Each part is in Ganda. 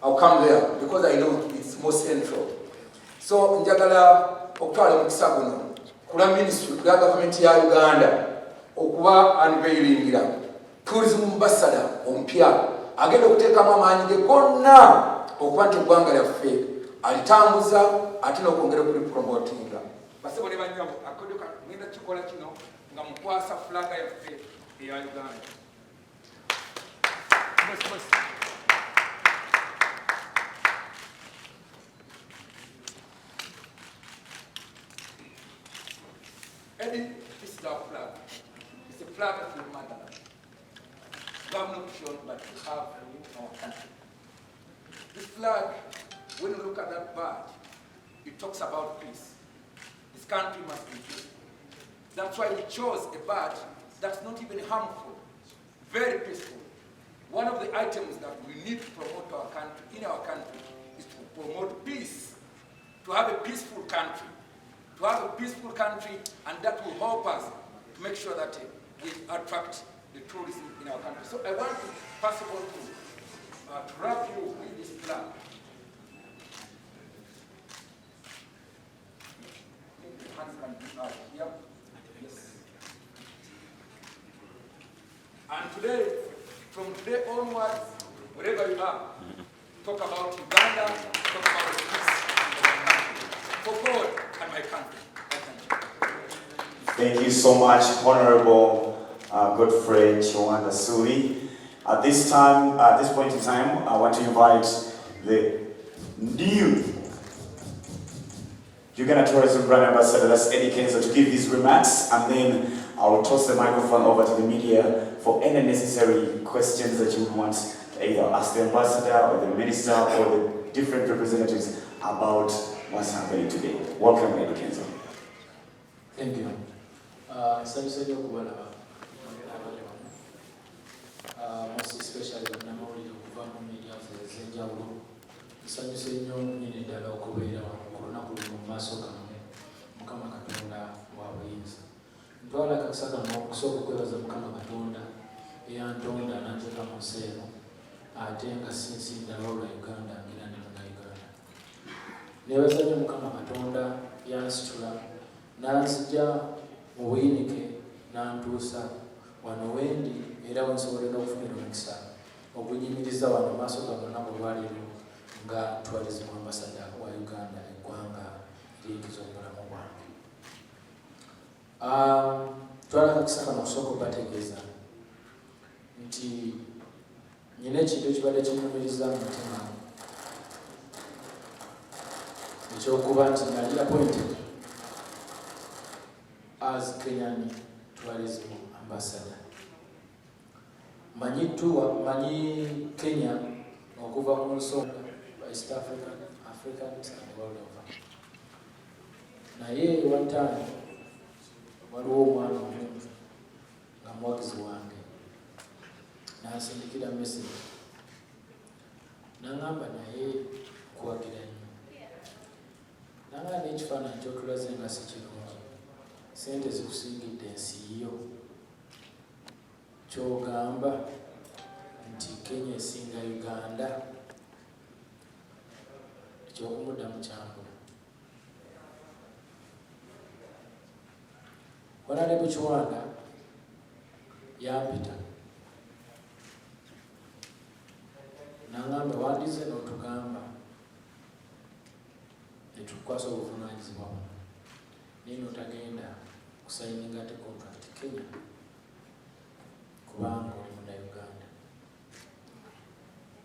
I'll come there because I know it's more central. So njagala okutwala omukisa guno kula ministry kula government ya Uganda okuba unveilingira tourism ambassador ompya agenda okuteekamu amaanyi ge gonna okuba nti eggwanga lyaffe alitambuza ate n'okwongera kuli promotinga basebo ne banyabo akodoka ngenda kikola kino nga mukwasa flaga yaffe eya Uganda. Eddie, this is our flag. It's a flag of your motherland. You have not shown, but you have in our country. This flag, when you look at that badge, it talks about peace. This country must be peaceful. That's why we chose a badge that's not even harmful, very peaceful. One of the items that we need to promote our country, in our country, is to promote peace, to have a peaceful country. To have a peaceful country, and that will help us to make sure that we attract the tourism in our country. So I want to, first of all, to wrap you with this flag. The hands can be out here. Yes. And today, from today onwards, wherever you are, talk about Uganda, talk about peace. For God and my country. Thank you so much, Honorable Godfrey Chiwanda Suli. At this point in time, I want to invite the new Uganda Tourism Brand Ambassador, that's Eddie Kenzo, to give these remarks, and then I will toss the microphone over to the media for any necessary questions that you want to either ask the ambassador or the minister or the different representatives about what's happening today. Welcome, Eddie Kenzo. Thank you. Most especially when I'm already over media for the Zenjao. Nsanyuse nnyo nnyini ddala okubeera olunaku luno mu maaso gammwe Mukama Katonda wa buyinza. Ntwala akakisa kano okusooka okwebaza Mukama Katonda eyantonda n'anteeka mu nsi eno ate nga sinsi ddala olwa Uganda ngira ne Munnayuganda. Neebaza nnyo Mukama Katonda yansitula n'anzigya mu buyinike n'antuusa wano wendi era wensobolera okufunira omukisa ogunyimiriza wano mu maaso ga lunaku olwaleero nga tourism ambassador wa Uganda eggwanga eriyigiza obulamu bwange. Twala akakisa kano okusooka okubategeeza nti nyina ekintu ekibadde kinyumiriza mu mutima ekyokuba nti nali appointed as Kenyan tourism ambassador. Manyi Kenya okuva mu nsonga East Africans and world over. Naye one time waliwo omwana omuntu nga muwagizi wange n'asindikira message n'angamba naye kuwagira nnyo n'angamba n'ekifaananyi ky'otulaze nga si kirungi sente zikusingidde ensi yo ky'ogamba nti Kenya esinga Uganda ekyokumuddamu kyangu. Honorable Chiwanda yampita n'angamba wandize n'otugamba netukwasa obuvunaanyizibwa buno naye n'otagenda kusayininga ate contract Kenya kubanga oli Munnayuganda.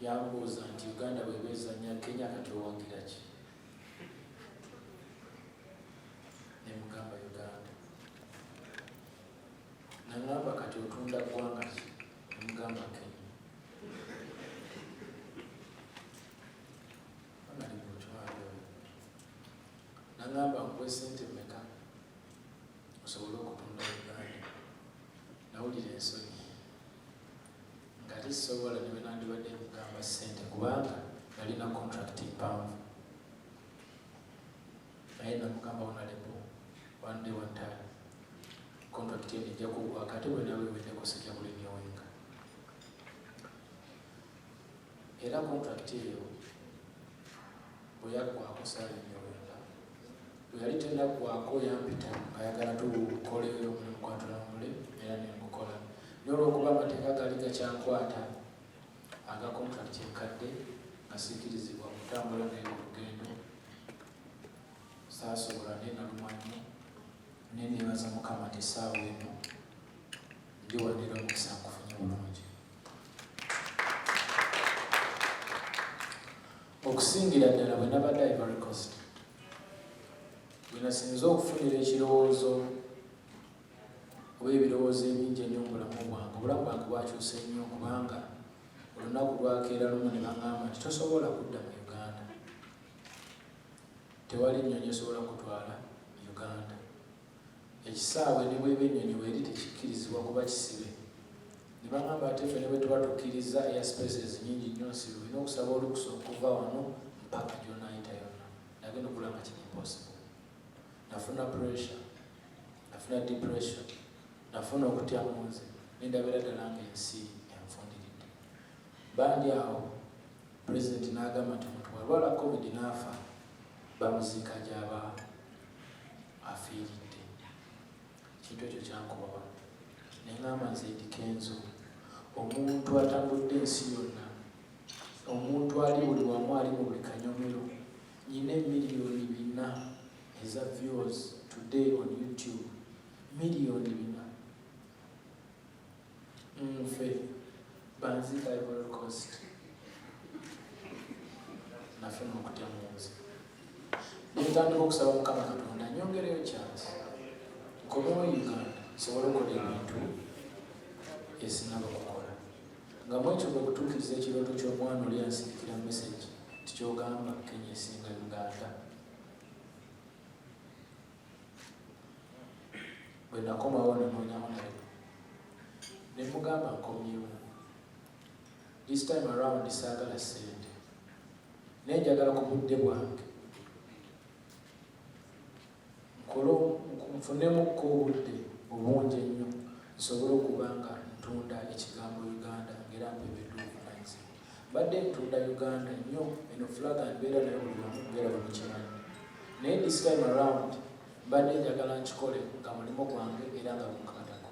Yambuuza nti Uganda bw'ebeezanya Kenya kati owagira ki? Ne mugamba Uganda. N'angamba kati otunda ggwanga ki? Ne mugamba Kenya. N'angamba nkuwe ssente mmeka osobole okutunda Uganda. Nawulira ensonyi nga tisobola ne bwe nandibadde mugamba ssente kubanga nalina contract mpanvu. Naye namugamba Honorable one day one time contract eno ejja kuggwako ate bwe nawe weddeko sijja kulinyowinga. era contract eyo bwe yaggwako Ssaalongo wenda bwe yali tennaggwako yampita ng'ayagala tukole omulimu gwatulamule era nengukola naye olw'okuba amateeka gaali gakyankwata aga contract enkadde nga siikirizibwa kutambula n'olugendo saasobola nenalumanyo neneebaza Mukama nti essaawa eno ndiwanira omukisa nkufunye bulungi. Okusingira ddala bwe nabadde Ivory Coast bwe nasinze okufunira ekirowoozo oba ebirowoozo ebingi ennyo mu bulamu bwange, obulamu bwange bwakyuse nnyo kubanga olunaku lwakeera lumu ne baŋŋamba nti tosobola kudda mu Uganda, tewali nnyonyi esobola kutwala Uganda, ekisaawe ne bweba ennyonyi weeri tekikkirizibwa kuba kisibe. Ne baŋŋamba ate ffe ne bwe tuba tukkiriza air spaces nnyingi nnyo nsibe olina okusaba olukusa okuva wano mpaka gy'onaayita yonna, nagenda okulaba kiri impossible. Nafuna pressure, nafuna depression, nafuna okutya mu nze, nendabira ddala ng'ensi enfundiridde. Bandi awo President n'agamba nti omuntu bw'alwala COVID n'afa bamuziika gy'aba afiiridde. Ekintu ekyo kyankubawa. Ne ŋŋamba nze Eddy Kenzo, omuntu atambudde ensi yonna, omuntu ali buli wamu, ali mu buli kanyomero, nyina miliyoni 4 eza views today on YouTube, miliyoni 4. Nfe banziika Ivory Coast, nafuna okutya mu nze. Nentandika okusaba Mukama Katonda nyongereyo chance nkomewo Uganda nsobole okukola ebintu esinaba kukola. Nga mwekyo bwe kutuukiriza ekirooto ky'omwana oli ansiikira message tikyogamba Kenya esinga Uganda. Bwe nakomawo nenoonyawo naye ne mugamba nkomyewo. This time around saagala ssente naye njagala ku budde bwange nfunemu obudde obungi ennyo nsobole okuba nga ntunda ekigambo Uganda ng'era mpeebeddwa obuvunaanyizibwa. Mbadde ntunda Uganda nnyo, eno fulaga mbeera nayo buli wamu mbeera buli kimanyi. Naye this time around mbadde njagala nkikole nga mulimo gwange era nga gunkatako.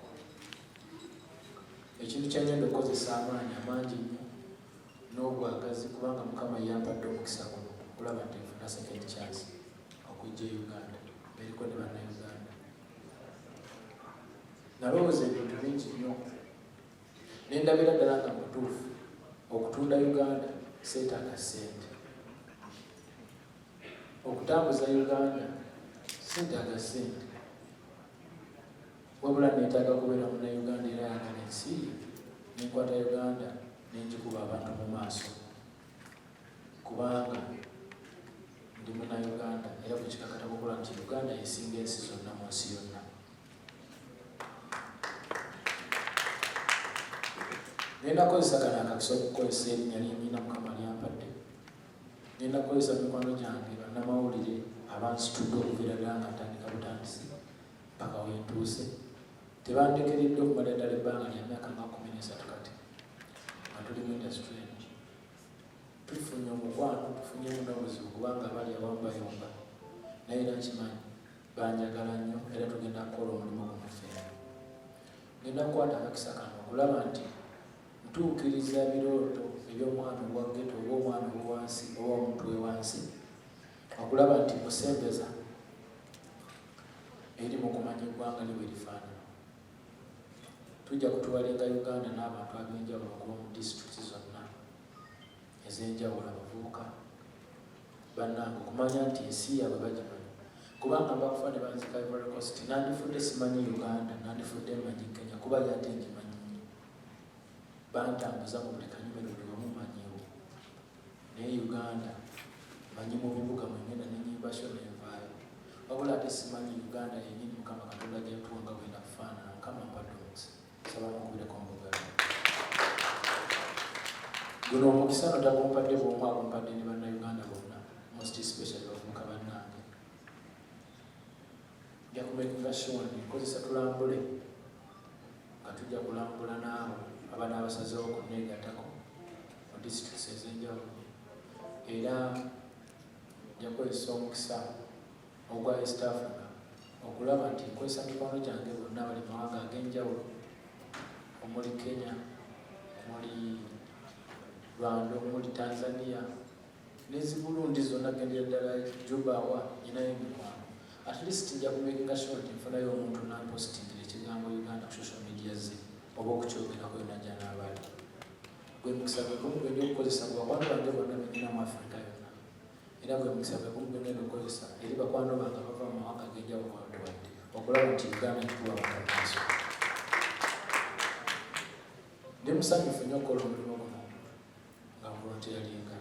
Ekintu kyangenda okukozesa amaanyi amangi nnyo n'obwagazi kubanga Mukama yampadde omukisa guno okulaba nti nfuna second chance okujja e Uganda beriko ne bannayuganda. Nalowooza ebintu bingi nnyo nendabira ddala nga mutuufu okutunda Uganda seetaaga ssente, okutambuza Uganda seetaaga ssente, wabula neetaaga kubeera munnayuganda era ayagala ensi ye, nenkwata Uganda nenjikuba abantu mu maaso kubanga ndi munnayuganda era bwe kikakata kukola nti Uganda yesinga ensi zonna mu nsi yonna. Nendakozesa kano akakisa okukozesa erinnya lyennyina Mukama lyampadde. Nendakozesa mikwano gyange bannamawulire abansitudde okuviira ddala nga ntandika butandisi paka wentuuse. Tebandekeredde okumala ddala ebbanga lya myaka nga 13 kati nga tuli mu industry eno. Tufunye omukwano, tufunyemu n'obuzibu kubanga abali abamu bayomba, naye era nkimanyi banjagala nnyo era tugenda kukola omulimu guno ffenna. Ngenda kukwata akakisa kano okulaba nti ntuukiriza ebirooto eby'omwana owa ghetto oba omwana owansi oba omuntu wewansi, okulaba nti musembeza eri mu kumanya eggwanga liwe lifaanana. Tujja kutubalenga Uganda n'abantu ab'enjawulo okuba mu disitulikiti zonna ez'enjawulo, abavubuka bannange okumanya nti ensi yaabwe bagimanyi. Kubanga bakufa ne banzika Ivory Coast nandifudde simanyi Uganda, nandifudde mmanyi Kenya kuba yate ngimanyi. Bantambuza mu buli kanyumero buli wamu manyiwo. Naye Uganda manyi mu bibuga mwe ngenda nenyimba sho nenvaayo. Wabula ate simanyi Uganda yennyini Mukama Katonda gy'atuwa nga bwenda kufaanana. Mukama ampadde omukisa. Saba mukubireko mbugalo. Guno omukisa notagumpadde bw'omu agumpadde ne bannayuganda bonna, most especially bavubuka bannange. Nja kumakinga sure nti nkozesa tulambule nga tujja kulambula naawe aba n'abasazeewo kunneegattako districts ez'enjawulo era njakozesa omukisa ogwa East Africa okulaba nti nkozesa mikwano gyange bonna bali mawanga ag'enjawulo omuli Kenya, omuli Rwanda, omuli Tanzania n'eziburundi zonna gendera ddala Juba wa nyinayo emikwano. At least nja kumakinga sure nti nfunayo omuntu nampositingira ekigambo Uganda ku social media ze oba okukyogerako yonna gy'anaabali. Gwe mukisa gwe gumu gwe ndikukozesa ku bakwano bange bonna benyina mu Africa yonna era gwe mukisa gwe gumu gwe ngenda okukozesa eri bakwano bange bava mu mawanga ag'enjawulo wadde okulaba nti Uganda kituwa bakakaaso. Ndi musanyufu nnyo okukola omulimu guno nga volontiyalinga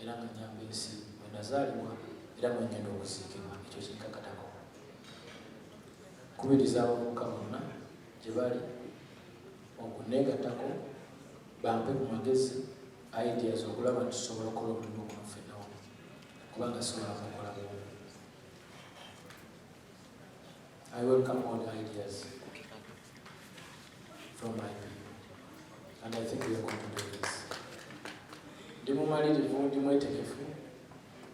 era nga nyamba ensi mwe nazaalibwa era mwe ngenda okuziikibwa, ekyo kinkakatako. Kubiriza abavubuka bonna gye bali okuneegattako bampe ku magezi ideas okulaba nti tusobola okukola omulimu guno ffenna wamu kubanga sobola kukola bumu. I welcome all the ideas from my people and I think we are going to do this. Ndi mumalirivu, ndi mwetegefu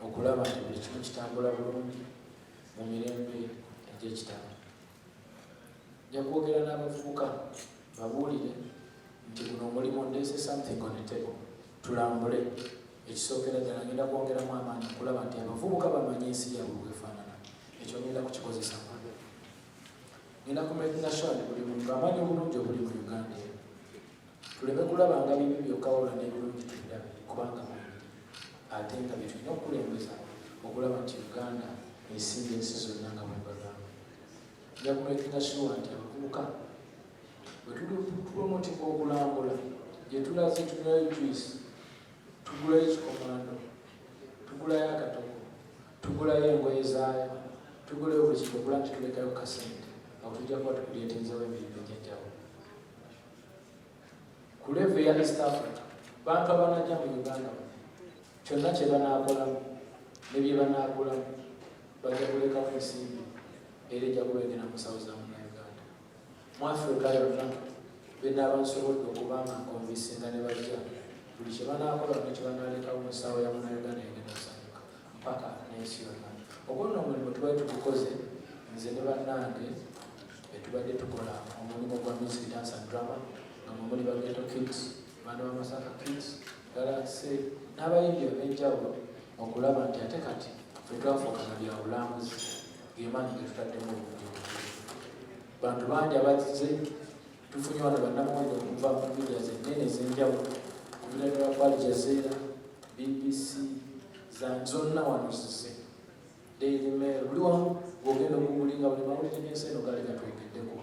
okulaba nti buli kimu kitambula bulungi mu mirembe egy'ekitalo. Nja kwogera n'abavubuka babuulire nti guno omulimu ndeese something on the table, tulambule. Ekisookera ddala ngenda kwongeramu amaanyi okulaba nti abavubuka bamanyi ensi yaabwe bwefaanana. Ekyo ngenda kukikozesa mu ngenda kumakinga sure nti buli muntu amanyi obulungi obuli mu Uganda. Tuleme kulaba nga bibi byokka wabula n'ebirungi tubirabe kubanga ate nga bye tulina okukulembeza okulaba nti Uganda esinga ensi zonna nga bwebagamba. Nja kumakinga sure nti abavubuka bwe tupromotinga okulambula gye tulaze tunywayo juice, tugulayo ekikomando, tugulayo akatoko, tugulayo engoye zaayo, tugulayo buli kintu okula nti tulekayo kasente awo tujja kuba tukuleetenzewo emirimu egy'enjawulo. Ku level ya East Africa bantu abanajja mu Uganda kyonna kye banaakolamu ne bye banaagulamu bajja kulekawo ensimbi era ejja kubegera mu nsawo za Munnayuganda. Mu Africa yonna benaaba nsobodde okubanga nkonvisinga ne bajja buli kye banaakola ne kye banaalekawo mu nsawo ya Munnayuganda egenda osanyuka mpaka n'ensi yonna. Ogwo nno omulimu tubadde tugukoze nze ne bannange tubadde tukola omulimu gwa music, dance and drama nga muli ba Ghetto Kids, baana ba Masaka Kids, Galaxy n'abayimbi ab'enjawulo okulaba nti ate kati ffe twafuukana bya bulambuzi gemaanyi ge tutaddemu obulungi. Bantu bangi abazize tufunye wano bannamawulire okuva mu media zennene ez'enjawulo okuvira ddala ku Al Jazeera, BBC, zonna wano zize, Daily Mail, buli wamu bw'ogenda okuwulinga buli mawulire n'ensi eno gali gatwegeddeko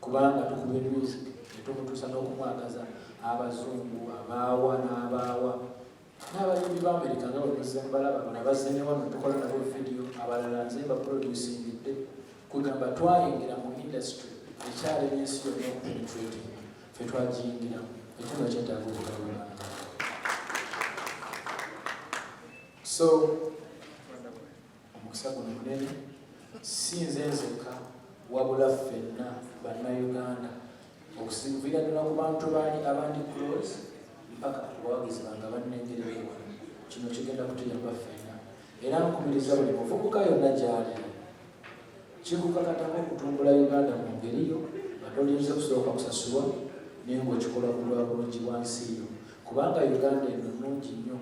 kubanga tukuba music netumutuusa n'okumwagaza abazungu abaawa n'abaawa n'abayimbi b'Amerika nga bwe mbalaba bano bazze ne wano tukola nabo video, abalala nze baproducingidde kugamba twayingira mu industry ekyalema ensi yonna okupenetrating ffe twagiyingiramu ekyo nga kyetaaga okugalulana. So omukisa guno munene si nze nzekka wabula ffenna bannayuganda okusinvira ddala ku bantu baali abandi close mpaka abawagizi bange bannengerera wano. Kino kigenda kutuyamba ffenna era nkubiriza buli muvubuka yonna gy'ali kikukakatako okutumbula Uganda mu ngeri yo nga tolinze kusooka kusasulwa naye ng'okikola ku lwa bulungi bwa nsi yo kubanga Uganda eno nnungi nnyo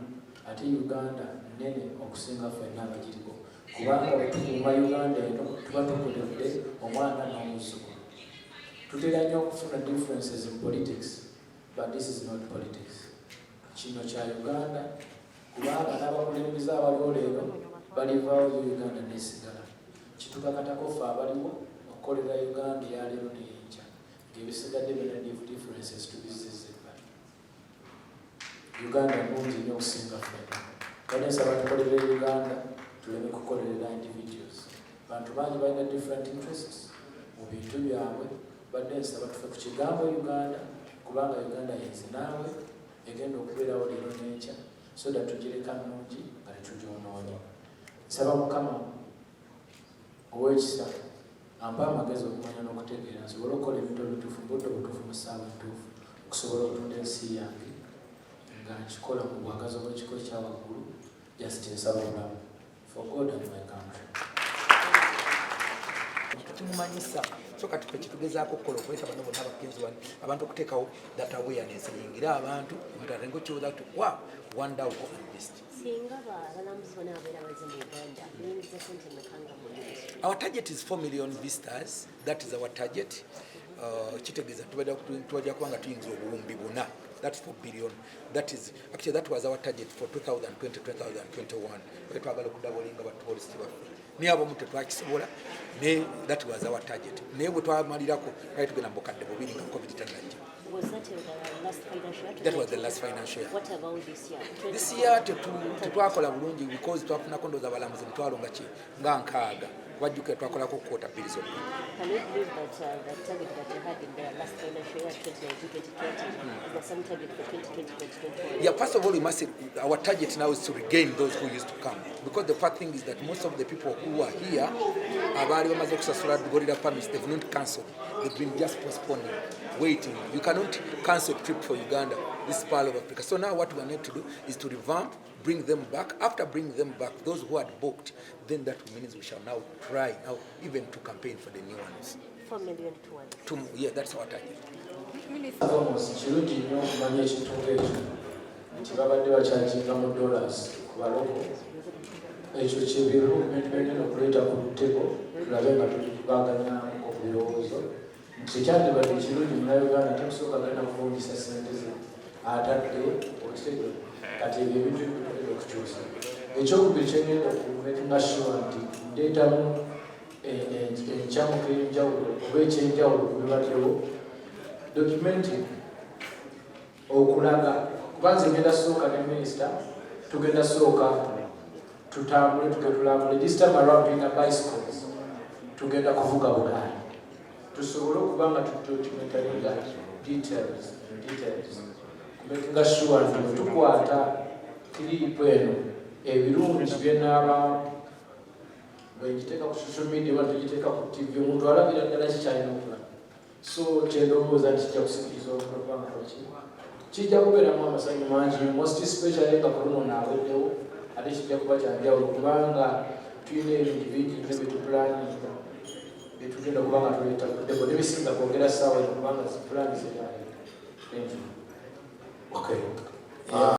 ate Uganda nnene okusinga ffenna abagiriko kubanga bwe tukuuma Uganda eno tuba tukoledde omwana n'omuzzukulu. Tutera nnyo okufuna differences in politics but this is not politics. Kino kya Uganda kubanga n'abakulembeze abaliwo leero balivaawo Uganda n'esigala. Kitukakatako ffe abaliwo okukolera Uganda eya leero n'ey'enkya ng'ebisigadde byonna differences tubizizza ebbali. Uganda nnungi nnyo okusinga ffenna. Kale nsaba tukolere Uganda tuleme kukolerera individuals. Bantu bangi balina different interests mu bintu byabwe badde nsaba tufe ku kigambo Uganda kubanga Uganda yenze naawe egenda okubeerawo leero n'enkya so that tugireka nnungi nga tetugyonoonye. Nsaba Mukama ow'ekisa ampa amagezi okumanya n'okutegeera nsobole okukola ebintu ebituufu budde obutuufu mu ssaawa entuufu okusobola okutunda ensi yange nga nkikola mu bwagazi bw'ekiko ekyawaggulu just nsaba obulamu for God and my country. Kimumanyisa so kati kwe kitugezaako okukola okuleta bano bonna abagenzi wano abantu okuteekawo that awareness eyingira abantu mutarengo kyoza tu wow wonderful and best. Singa balambuzi bonna abeera baze mu Uganda muyingiza sente mekanga mu ministry? Our target is 4 million visitors. That is our target. Kitegeeza tubajja kubanga tuyingiza obuwumbi buna. That's 4 billion. That is actually that was our target for 2020-2021. We twagala okudabolinga ba tourist baffe. Ni abo mute twakisobola ne that was our target. Ne bwe twamalirako kale tugenda mbokadde bubiri nga COVID tanajja. Was that the last financial year? That was the last financial year. What about this year? This year tetwakola bulungi because twafunako ndooza abalamuzi mitwalo nga nkaaga. Wajjuke twakolako quota bills. Can you believe that the target that you had in the last financial year 2019-2020 is the same target for 2020-2021? Yeah, first of all, we must say our target now is to regain those who used to come. Because the first thing is that most of the people who are here, they've not cancelled. They've been just postponing, waiting. You cannot cancel a trip for Uganda, this part of Africa. So now what we need to do is to revamp, bring them back. After bringing them back, those who had booked, then that means we shall now try now even to campaign for the new ones. 4 million to 1. Yeah, that's our target. Kirungi nnyo okumanya ekitundu ekyo nti babadde bakyakinga mu dollars ku baloko ekyo kyebirumenti byonna okuleeta ku ttebo tulabe nga tulibaganya obulowoozo nti kyandibadde ekirungi munauganda temusooka genda kuvundisa sente ze atadde okitego kati ebyo ebintu ebitulera okukyusa ekyokubiri kyengenda okumekinga sure nti ndeetamu enkyamuka enjawulo oba ekyenjawulo ku bibaddewo documenting okulaga kubanze ngenda sooka ne minister tugenda sooka tutambule tugetulambule this time around being a bicycles tugenda kuvuga bugaali tusobole okubanga tudocumentaringa details kumakinga sure nti tukwata kiriipo eno ebirungi byenaaba bwegiteeka ku social media oba tugiteeka ku TV omuntu alabira ddala kikyalina okulaba so kyendowooza nti kijja kusikiriza okubanga kijja kubeeramu amasanyu mangi most especially nga korona naaweddewo ate kijja kuba kyanjawulo kubanga tulina ebintu bingi nnyo byetupulaninga byetugenda kubanga tuleeta kuddeko nebisinga kwongera ssaawa kubanga zipulani ziraayo. Thank you. Okay.